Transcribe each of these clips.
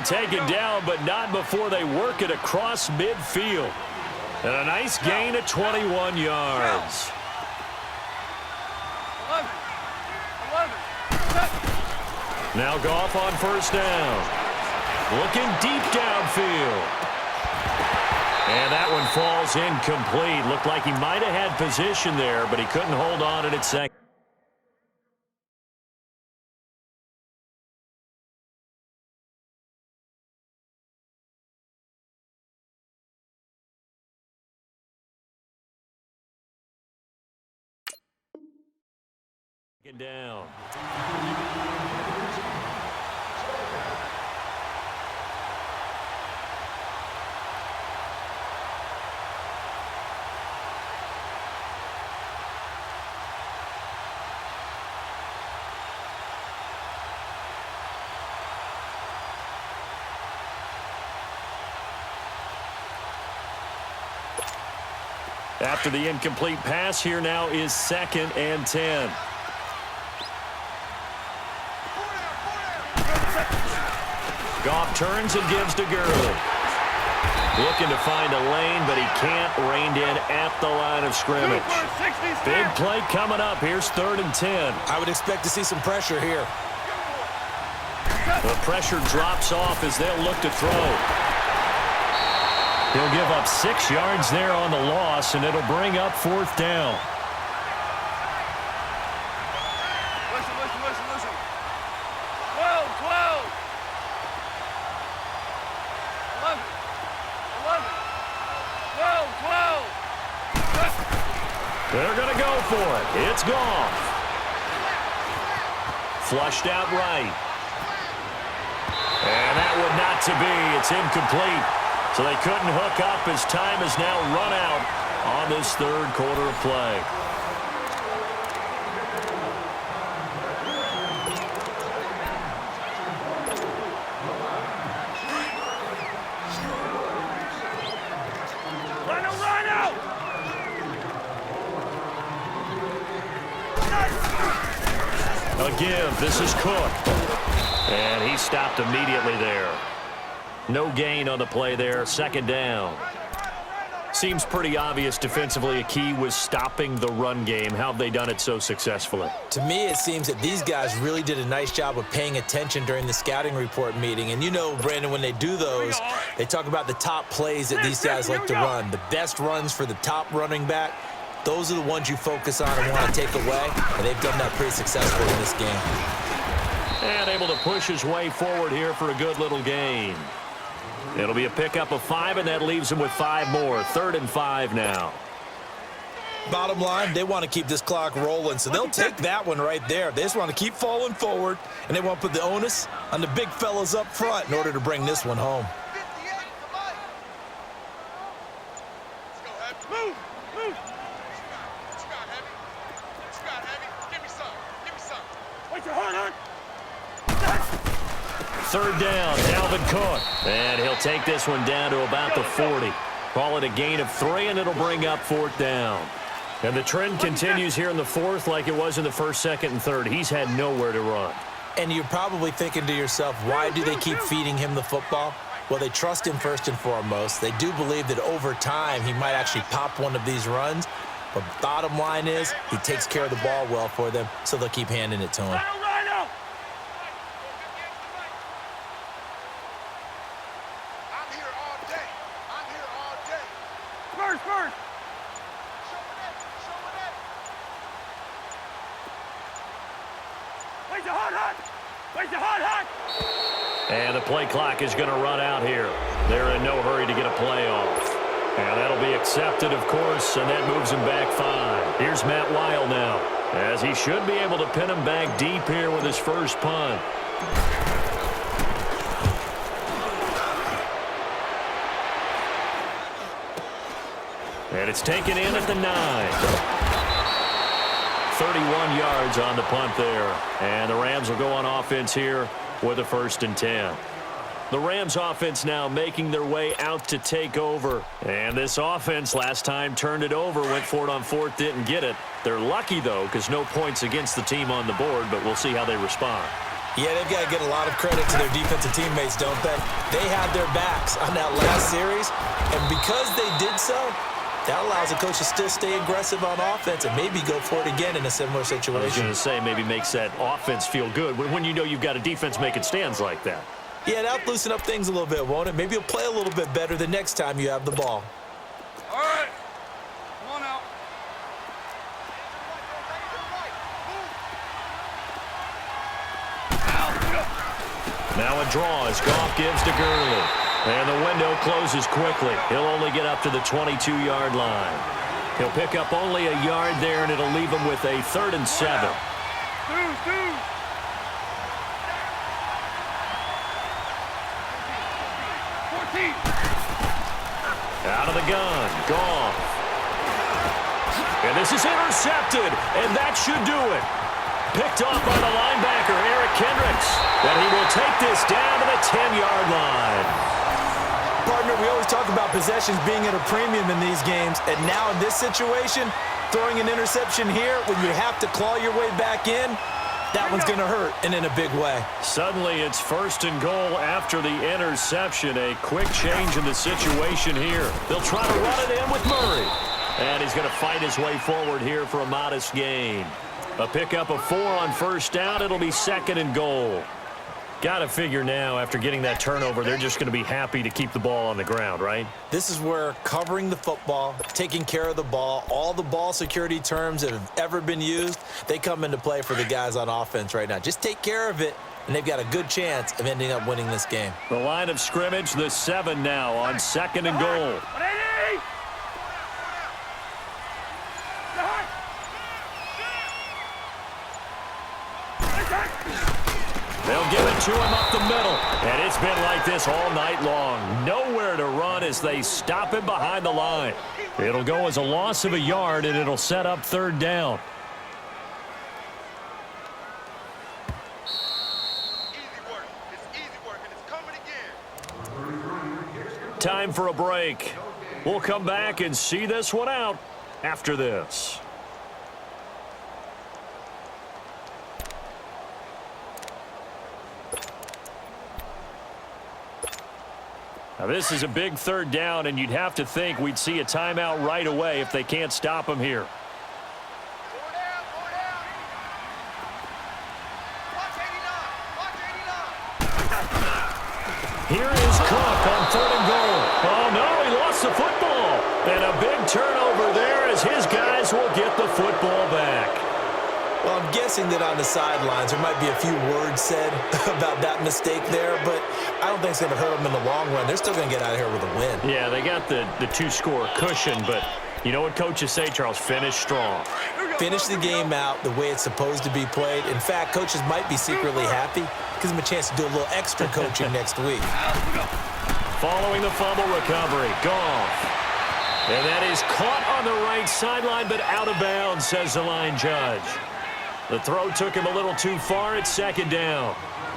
taken down, but not before they work it across midfield. And a nice gain of 21 yards. Now Goff on first down. Looking deep downfield. And that one falls incomplete. Looked like he might have had position there, but he couldn't hold on at second. Down. After the incomplete pass, here now is 2nd and 10. Goff turns and gives to Gurley. Looking to find a lane, but he can't. Reined in at the line of scrimmage. Big play coming up. Here's 3rd and 10. I would expect to see some pressure here. The pressure drops off as they'll look to throw. He'll give up 6 yards there on the loss, and it'll bring up 4th down. Listen. 12. 12. They're going to go for it. It's gone. Flushed out right. And that would not to be. It's incomplete. So they couldn't hook up as time has now run out on this 3rd quarter of play. A give. This is Cook. And he stopped immediately there. No gain on the play there. 2nd down. Seems pretty obvious defensively a key was stopping the run game. How have they done it so successfully? To me, it seems that these guys really did a nice job of paying attention during the scouting report meeting. And you know, Brandon, when they do those, they talk about the top plays that these guys like to run. The best runs for the top running back. Those are the ones you focus on and want to take away. And they've done that pretty successfully in this game. And able to push his way forward here for a good little gain. It'll be a pickup of 5, and that leaves him with 5 more. 3rd and 5 now. Bottom line, they want to keep this clock rolling, so they'll take that one right there. They just want to keep falling forward, and they want to put the onus on the big fellas up front in order to bring this one home. Move! 3rd down, Dalvin Cook. And he'll take this one down to about the 40. Call it a gain of 3, and it'll bring up 4th down. And the trend continues here in the 4th like it was in the 1st, 2nd, and 3rd. He's had nowhere to run. And you're probably thinking to yourself, why do they keep feeding him the football? Well, they trust him first and foremost. They do believe that over time he might actually pop one of these runs. But bottom line is he takes care of the ball well for them, so they'll keep handing it to him. And the play clock is going to run out here. They're in no hurry to get a play off. And that'll be accepted, of course, and that moves him back 5. Here's Matt Weil now, as he should be able to pin him back deep here with his first punt. And it's taken in at the 9. 31 yards on the punt there. And the Rams will go on offense here with a 1st and 10. The Rams offense now making their way out to take over. And this offense last time turned it over, went for it on 4th, didn't get it. They're lucky, though, because no points against the team on the board, but we'll see how they respond. Yeah, they've got to get a lot of credit to their defensive teammates, don't they? They had their backs on that last series, and because they did so, that allows the coach to still stay aggressive on offense and maybe go for it again in a similar situation. I was going to say maybe makes that offense feel good when you know you've got a defense making stands like that. Yeah, that'll loosen up things a little bit, won't it? Maybe you'll play a little bit better the next time you have the ball. All right. Come on out. Now a draw as Goff gives to Gurley. And the window closes quickly. He'll only get up to the 22-yard line. He'll pick up only a yard there, and it'll leave him with a 3rd and 7. Out of the gun, Goff. And this is intercepted, and that should do it. Picked off by the linebacker, Eric Kendricks. And he will take this down to the 10-yard line. Partner, we always talk about possessions being at a premium in these games, and now in this situation, throwing an interception here when you have to claw your way back in, that one's going to hurt, and in a big way. Suddenly, it's 1st and goal after the interception. A quick change in the situation here. They'll try to run it in with Murray. And he's going to fight his way forward here for a modest gain. A pickup of 4 on 1st down. It'll be 2nd and goal. Got to figure now, after getting that turnover, they're just going to be happy to keep the ball on the ground, right? This is where covering the football, taking care of the ball, all the ball security terms that have ever been used, they come into play for the guys on offense right now. Just take care of it, and they've got a good chance of ending up winning this game. The line of scrimmage, the 7 now on 2nd and goal. They'll give it to him up the middle. And it's been like this all night long. Nowhere to run as they stop him behind the line. It'll go as a loss of a yard, and it'll set up 3rd down. Time for a break. We'll come back and see this one out after this. Now, this is a big 3rd down, and you'd have to think we'd see a timeout right away if they can't stop him here. Here is Cook on 3rd and goal. Oh, no, he lost the football. And a big turnover there as his guys will get the football back. Well, I'm guessing that on the sidelines there might be a few words said about that mistake there, but I don't think it's going to hurt them in the long run. They're still going to get out of here with a win. Yeah, they got the 2-score cushion, but you know what coaches say, Charles? Finish strong. Finish the game out the way it's supposed to be played. In fact, coaches might be secretly happy. Gives them a chance to do a little extra coaching next week. Following the fumble recovery, Goff. And that is caught on the right sideline, but out of bounds, says the line judge. The throw took him a little too far. It's 2nd down.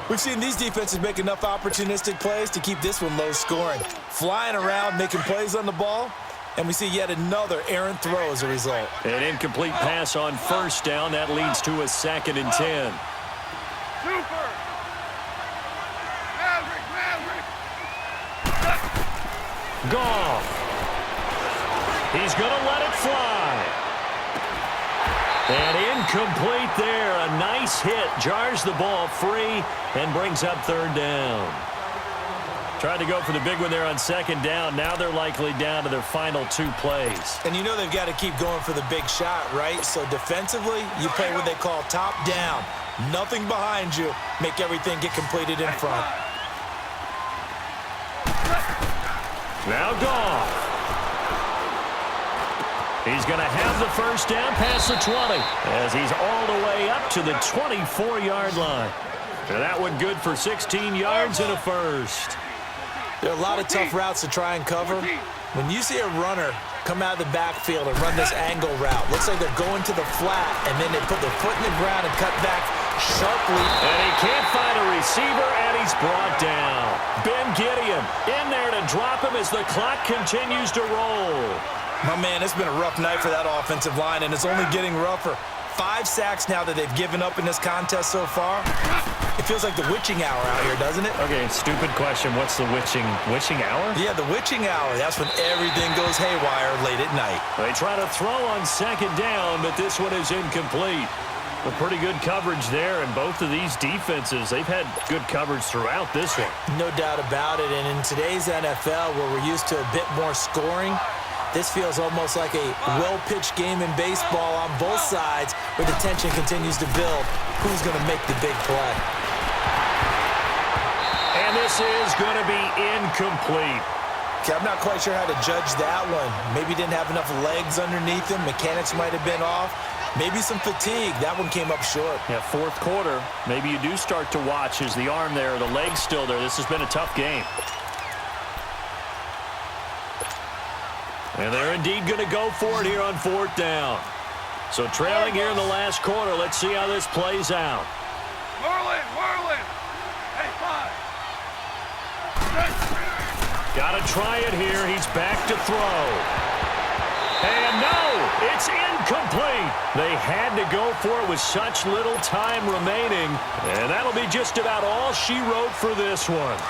We've seen these defenses make enough opportunistic plays to keep this one low scoring. Flying around, making plays on the ball, and we see yet another errant throw as a result. An incomplete pass on 1st down. That leads to a 2nd and 10. Super. Maverick. Goff. He's going to let it fly. And incomplete there. A nice hit. Jars the ball free and brings up 3rd down. Tried to go for the big one there on 2nd down. Now they're likely down to their final 2 plays. And you know they've got to keep going for the big shot, right? So defensively, you play what they call top down. Nothing behind you. Make everything get completed in front. Now Goff. He's going to have the 1st down past the 20 as he's all the way up to the 24-yard line. And that one good for 16 yards and a 1st. There are a lot of tough routes to try and cover. When you see a runner come out of the backfield and run this angle route, looks like they're going to the flat, and then they put their foot in the ground and cut back sharply. And he can't find a receiver, and he's brought down. Ben Gideon in there to drop him as the clock continues to roll. My man, it's been a rough night for that offensive line, and it's only getting rougher. 5 sacks now that they've given up in this contest so far. It feels like the witching hour out here, doesn't it? Okay, stupid question. What's the witching hour? Yeah, the witching hour. That's when everything goes haywire late at night. They try to throw on second down, but this one is incomplete. A pretty good coverage there, and both of these defenses, they've had good coverage throughout this one. No doubt about it, and in today's NFL, where we're used to a bit more scoring, this feels almost like a well-pitched game in baseball on both sides where the tension continues to build. Who's going to make the big play? And this is going to be incomplete. Okay, I'm not quite sure how to judge that one. Maybe didn't have enough legs underneath him. Mechanics might have been off. Maybe some fatigue. That one came up short. Yeah, fourth quarter. Maybe you do start to watch. Is the arm there, the leg's still there? This has been a tough game. And they're indeed going to go for it here on fourth down. So trailing here in the last quarter. Let's see how this plays out. Whirling. Hey, 5. Got to try it here. He's back to throw. And no, it's incomplete. They had to go for it with such little time remaining. And that'll be just about all she wrote for this one.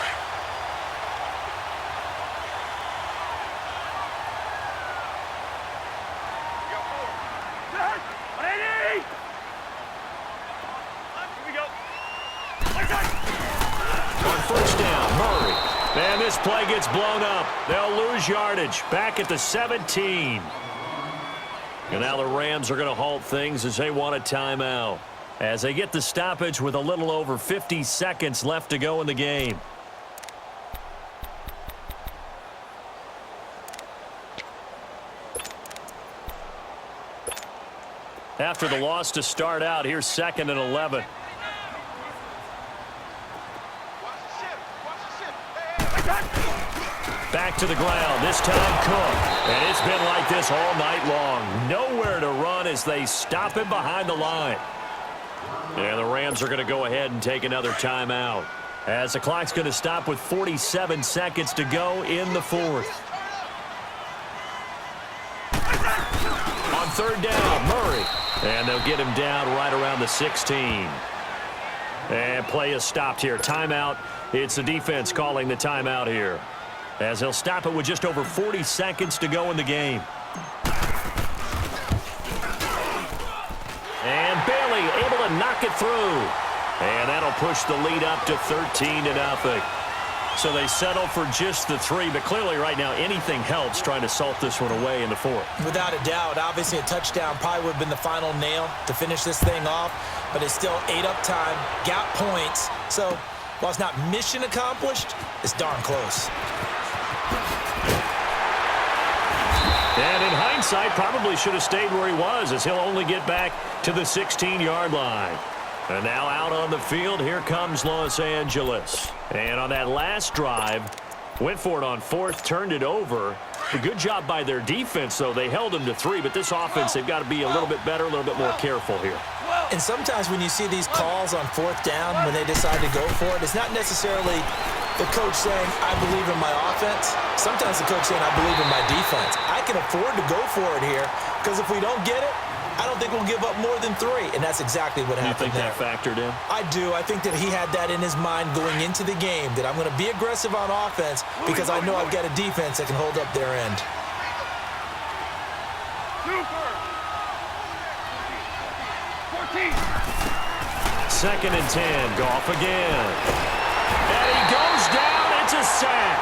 On first down, Murray. And this play gets blown up. They'll lose yardage back at the 17. And now the Rams are going to halt things as they want a timeout, as they get the stoppage with a little over 50 seconds left to go in the game. After the loss to start out, here's 2nd and 11. Back to the ground, this time Cook. And it's been like this all night long. Nowhere to run as they stop him behind the line. And the Rams are going to go ahead and take another timeout, as the clock's going to stop with 47 seconds to go in the fourth. On third down, Murray. And they'll get him down right around the 16. And play is stopped here. Timeout. It's the defense calling the timeout here, as he'll stop it with just over 40 seconds to go in the game. And Bailey able to knock it through. And that'll push the lead up to 13-0. So they settle for just the 3, but clearly right now anything helps trying to salt this one away in the fourth. Without a doubt, obviously a touchdown probably would have been the final nail to finish this thing off, but it's still 8 up time, got points. So while it's not mission accomplished, it's darn close. And in hindsight, probably should have stayed where he was, as he'll only get back to the 16-yard line. And now out on the field, here comes Los Angeles. And on that last drive, went for it on fourth, turned it over. A good job by their defense, though. They held them to 3, but this offense, they've got to be a little bit better, a little bit more careful here. And sometimes when you see these calls on fourth down, when they decide to go for it, it's not necessarily the coach saying, I believe in my offense. Sometimes the coach saying, I believe in my defense. I can afford to go for it here, because if we don't get it, I don't think we'll give up more than 3, and that's exactly what happened there. You think that factored in? I do. I think that he had that in his mind going into the game, that I'm going to be aggressive on offense because I know I've got a defense that can hold up their end. Super. 14. 2nd and 10. Goff again. And he goes down. It's a sack.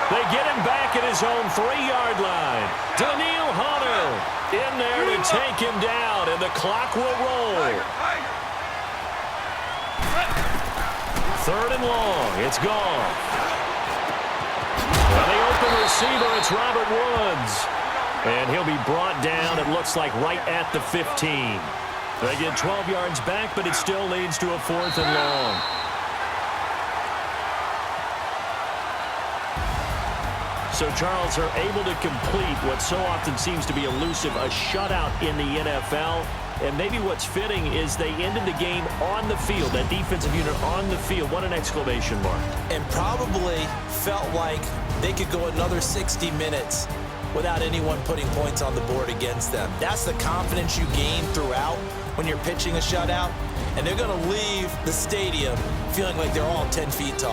They get him back at his own 3-yard line. Daniil Hunter in there to take him down, and the clock will roll. 3rd and long. It's gone. And the open receiver, it's Robert Woods. And he'll be brought down, it looks like, right at the 15. They get 12 yards back, but it still leads to a 4th and long. So Charles are able to complete what so often seems to be elusive, a shutout in the NFL. And maybe what's fitting is they ended the game on the field, that defensive unit on the field. What an exclamation mark. And probably felt like they could go another 60 minutes without anyone putting points on the board against them. That's the confidence you gain throughout when you're pitching a shutout. And they're going to leave the stadium feeling like they're all 10 feet tall.